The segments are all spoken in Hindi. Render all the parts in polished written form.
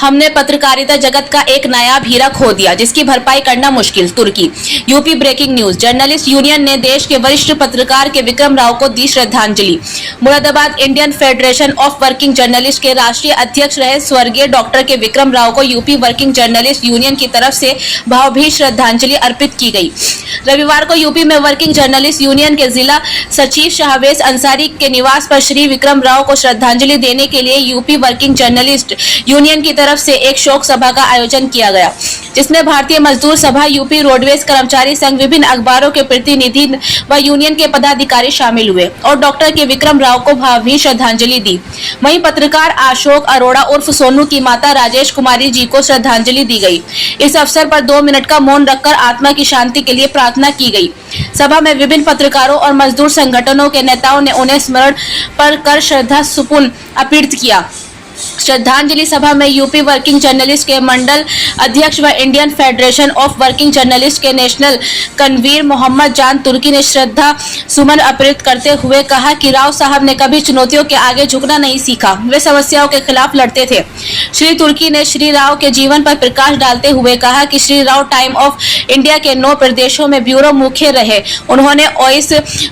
हमने पत्रकारिता जगत का एक नायाब हीरा खो दिया, जिसकी भरपाई करना मुश्किल। तुर्की। UP breaking news. Journalist union ने देश के वरिष्ठ पत्रकार के विक्रम राव को दी श्रद्धांजलि। Moradabad. Indian federation of working journalist के राष्ट्रीय अध्यक्ष रहे स्वर्गीय डॉक्टर के विक्रम राव को यूपी वर्किंग जर्नलिस्ट यूनियन की तरफ से भावभीनी श्रद्धांजलि अर्पित की गई। रविवार को यूपी में वर्किंग जर्नलिस्ट यूनियन के जिला सचिव शाहवेज अंसारी के निवास पर श्री विक्रम राव को श्रद्धांजलि देने के लिए यूपी वर्किंग जर्नलिस्ट यूनियन की तरफ से एक शोक सभा का आयोजन किया गया, जिसमें भारतीय मजदूर सभा, यूपी रोडवेज कर्मचारी संघ, विभिन्न अखबारों के प्रतिनिधि व यूनियन के पदाधिकारी शामिल हुए और डॉक्टर के विक्रम राव को भावभीनी श्रद्धांजलि दी। वहीं पत्रकार अशोक अरोड़ा उर्फ सोनू की माता राजेश कुमारी जी को श्रद्धांजलि दी गई। इस अवसर पर 2 मिनट का मौन रखकर आत्मा की शांति के लिए प्रार्थना की गई। सभा में विभिन्न पत्रकारों और मजदूर संगठनों के नेताओं ने उन्हें स्मरण पर कर श्रद्धा सुमन अर्पित किया। श्रद्धांजलि सभा में यूपी वर्किंग जर्नलिस्ट के मंडल अध्यक्ष व Indian federation of working journalist के नेशनल कन्वीनर मोहम्मद जान तुर्की ने श्रद्धा सुमन अर्पित करते हुए कहा कि राव साहब ने कभी चुनौतियों के आगे झुकना नहीं सीखा, वे समस्याओं के खिलाफ लड़ते थे। श्री तुर्की ने श्री राव के जीवन पर प्रकाश डालते हुए कहा कि Shri Rao time of India के 9 प्रदेशों में ब्यूरो मुख्य रहे। उन्होंने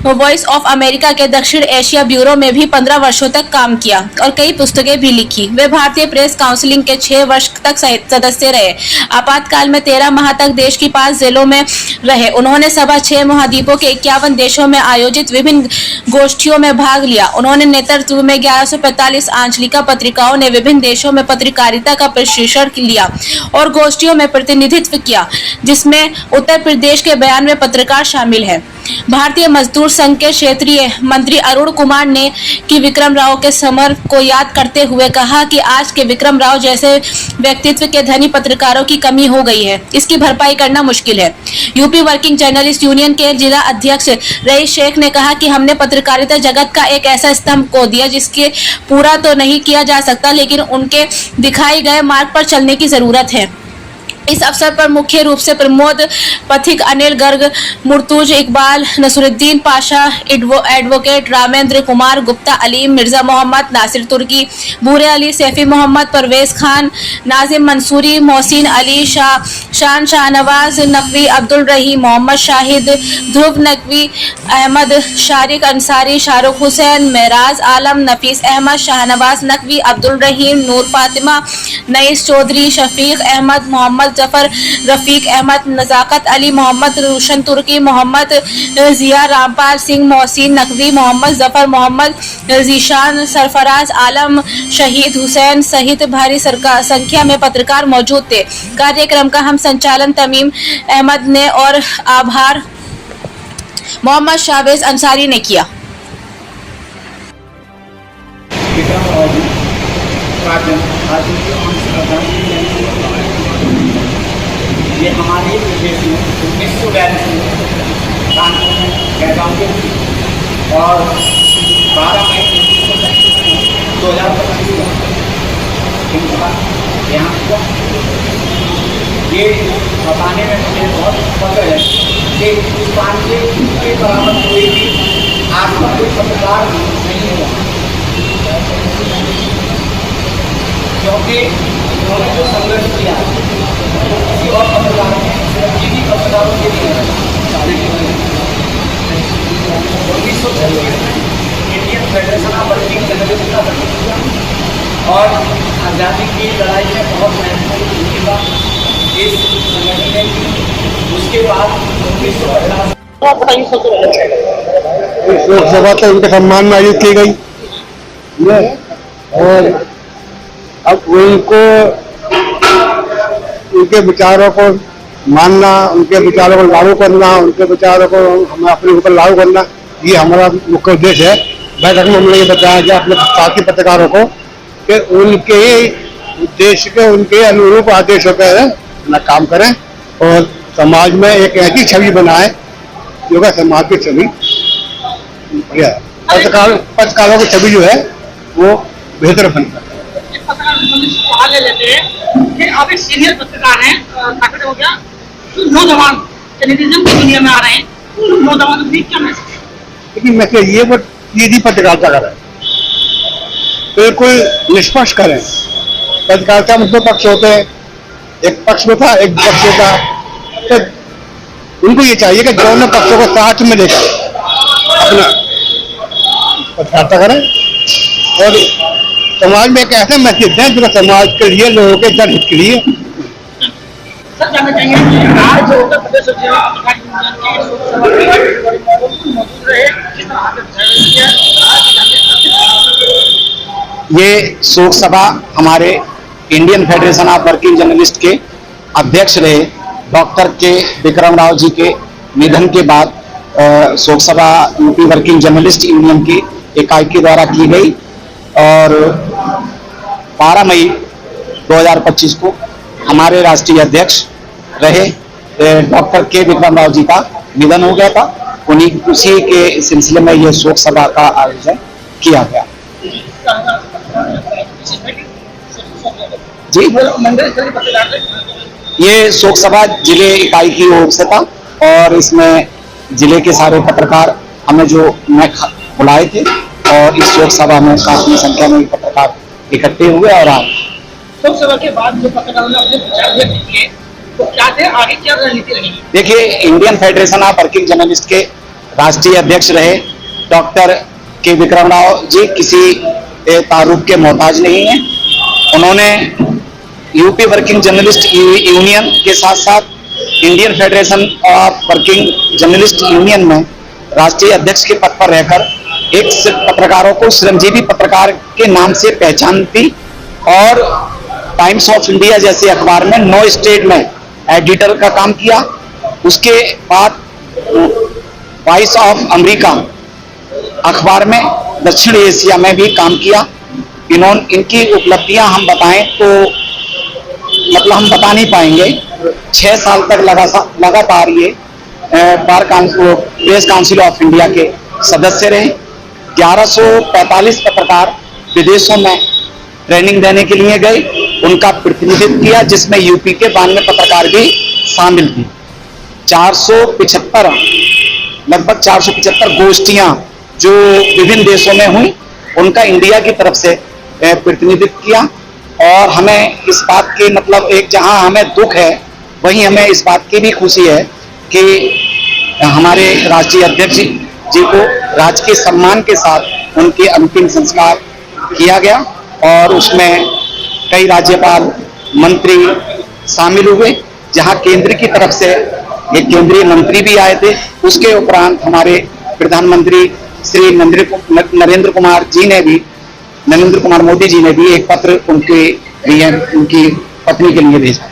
वॉइस ऑफ अमेरिका के दक्षिण एशिया ब्यूरो में भी 15 वर्षों तक काम किया और कई पुस्तकें भी लिखी। वे भारतीय प्रेस काउंसिल के 6 वर्ष तक सदस्य रहे। आपातकाल में 13 माह तक देश की 5 जेलों में रहे। उन्होंने सभा 6 महाद्वीपों के 51 देशों में आयोजित विभिन्न गोष्ठियों में भाग लिया। उन्होंने नेतृत्व में 1145 आंचलिका पत्रिकाओं ने विभिन्न देशों में पत्रकारिता का प्रशिक्षण लिया और गोष्ठियों में प्रतिनिधित्व किया, जिसमें उत्तर प्रदेश के 92 पत्रकार शामिल हैं। भारतीय मजदूर संघ के क्षेत्रीय मंत्री अरुण कुमार ने कि विक्रम राव के समर्पण को याद करते हुए कहा कि आज के विक्रम राव जैसे व्यक्तित्व के धनी पत्रकारों की कमी हो गई है, इसकी भरपाई करना मुश्किल है। यूपी वर्किंग जर्नलिस्ट यूनियन के जिला अध्यक्ष रईस शेख ने कहा कि हमने पत्रकारिता जगत का एक ऐसा स्तंभ खो दिया जिसके पूरा तो नहीं किया जा सकता, लेकिन उनके दिखाए गए मार्ग पर चलने की जरूरत है। इस अवसर पर मुख्य रूप से प्रमोद पथिक, अनिल गर्ग, मुर्तुज इकबाल, नसरुद्दीन पाशा, एडवोकेट रामेंद्र कुमार गुप्ता, अलीम मिर्जा मोहम्मद, नासिर तुर्की, बूरे अली, सैफी मोहम्मद, परवेज खान, नाजिम मंसूरी, मोहसिन अली, शान शाहनवाज नकवी, अब्दुल रहीम, मोहम्मद शाहिद, ध्रुव नकवी, अहमद शारिक अंसारी, शाहरुख हुसैन, मेराज आलम, नफीस अहमद, शाहनवाज नकवी, अब्दुल रहीम, नूर फातिमा, नईस चौधरी, शफीक अहमद, मोहम्मद जफर, रफीक अहमद, नजाकत अली, मोहम्मद रोशन तुर्की, मोहम्मद जिया, रामपाल सिंह, मोहसिन नकवी, मोहम्मद जफर, मोहम्मद जीशान, सरफराज आलम, शहीद हुसैन सहित भारी संख्या में पत्रकार मौजूद थे। कार्यक्रम का हम संचालन तमीम अहमद ने और आभार मोहम्मद शाहवेज अंसारी ने किया। ये हमारे प्रदेश में 1942 में कानपुर में पैदा हुए और 12 मई 2025 को इनका देहांत हुआ। ये बताने में मुझे बहुत फख्र है कि पुष्पांजलि के बराबर कोई भी आज का कोई पत्रकार नहीं हुआ, क्योंकि उन्होंने जो संघर्ष किया किसी और पत्रकारों ने चीनी पत्रकारों के लिए 1936 में Indian federation of working journalist का गठन किया और आज़ादी की लड़ाई में बहुत महत्वपूर्ण भूमिका इस संगठन ने की। उसके बाद 1950 लोकसभा तक उनके सम्मान में आयोजित की गई और अब उनको उनके विचारों को मानना, उनके विचारों को लागू करना, उनके विचारों को हमें अपने ऊपर लागू करना, ये हमारा मुख्य उद्देश्य है। बैठक में हमने ये बताया गया अपने साथी पत्रकारों को कि उनके उद्देश्य के, उनके अनुरूप आदेशों पर अपना काम करें और समाज में एक ऐसी छवि बनाए जो कि समाज की छवि बढ़िया है। पत्रकारों की छवि जो है वो बेहतर बनता है। ले लेते हैं कि आप एक सीनियर पत्रकार हैं, हो गया तो नौजवान जर्नलिज्म की दुनिया में आ रहे हैं, नौजवान क्या मैसेज? लेकिन मैसेज ये सीधी पत्रकारिता करें, बिल्कुल निष्पक्ष करें, पत्रकारिता में दो पक्ष होते हैं, एक पक्ष में था एक विपक्ष में था, तो उनको ये चाहिए कि दोनों पक्षों को साथ में लेकर अपना पत्रकारिता करें और समाज में एक ऐसा मैसेज दें जो समाज के लिए, लोगों के जनहित के लिए। सर जानना चाहेंगे कि आज जो उत्तर प्रदेश जिले पत्रकार यूनियन की मौजूद रहे, किस तरह ये शोक सभा हमारे Indian federation of working journalist के अध्यक्ष रहे डॉक्टर के विक्रम राव जी के निधन के बाद शोक सभा यूपी वर्किंग जर्नलिस्ट यूनियन की इकाई के द्वारा की गई और 12 मई 2025 को हमारे राष्ट्रीय अध्यक्ष रहे डॉक्टर के विक्रम राव जी का निधन हो गया था। उसी के सिलसिले में यह शोक सभा का आयोजन किया गया। जी, ये शोक सभा जिले इकाई की ओर से था और इसमें जिले के सारे पत्रकार हमें जो बुलाए थे और इस शोक सभा में काफी संख्या में पत्रकार इकट्ठे हुए और आए। शोक सभा के बाद जो पत्रकारों ने अपने विचार व्यक्त किए तो क्या थे, आगे क्या रणनीति रहेगी? देखिए, Indian federation of working journalist के राष्ट्रीय अध्यक्ष रहे डॉक्टर के विक्रम राव जी किसी तारुफ के मोहताज नहीं है। उन्होंने यूपी वर्किंग जर्नलिस्ट यूनियन के साथ साथ Indian federation of working journalist union में राष्ट्रीय अध्यक्ष के पद पर रहकर एक पत्रकारों को श्रमजीवी पत्रकार के नाम से पहचान दी और टाइम्स ऑफ इंडिया जैसे अखबार में 9 स्टेट में एडिटर का काम किया। उसके बाद वॉइस ऑफ अमेरिका अखबार में दक्षिण एशिया में भी काम किया। इनकी उपलब्धियां हम बताएं तो मतलब हम बता नहीं पाएंगे। 6 साल तक लगातार ये प्रेस काउंसिल ऑफ इंडिया के सदस्य रहे। 1145 पत्रकार विदेशों में ट्रेनिंग देने के लिए गए, उनका प्रतिनिधित्व किया जिसमें यूपी के 92 पत्रकार भी शामिल थे। 475 लगभग 475 गोष्ठियां जो विभिन्न देशों में हुई उनका इंडिया की तरफ से प्रतिनिधित्व किया और हमें इस बात की मतलब एक जहां हमें दुख है वहीं हमें इस बात की भी खुशी है कि हमारे राष्ट्रीय अध्यक्ष जी को राजकीय सम्मान के साथ उनके अंतिम संस्कार किया गया और उसमें कई राज्यपाल मंत्री शामिल हुए। जहां केंद्र की तरफ से एक केंद्रीय मंत्री भी आए थे। उसके उपरांत हमारे प्रधानमंत्री श्री नरेंद्र कुमार मोदी जी ने भी एक पत्र उनकी पत्नी के लिए भेजा।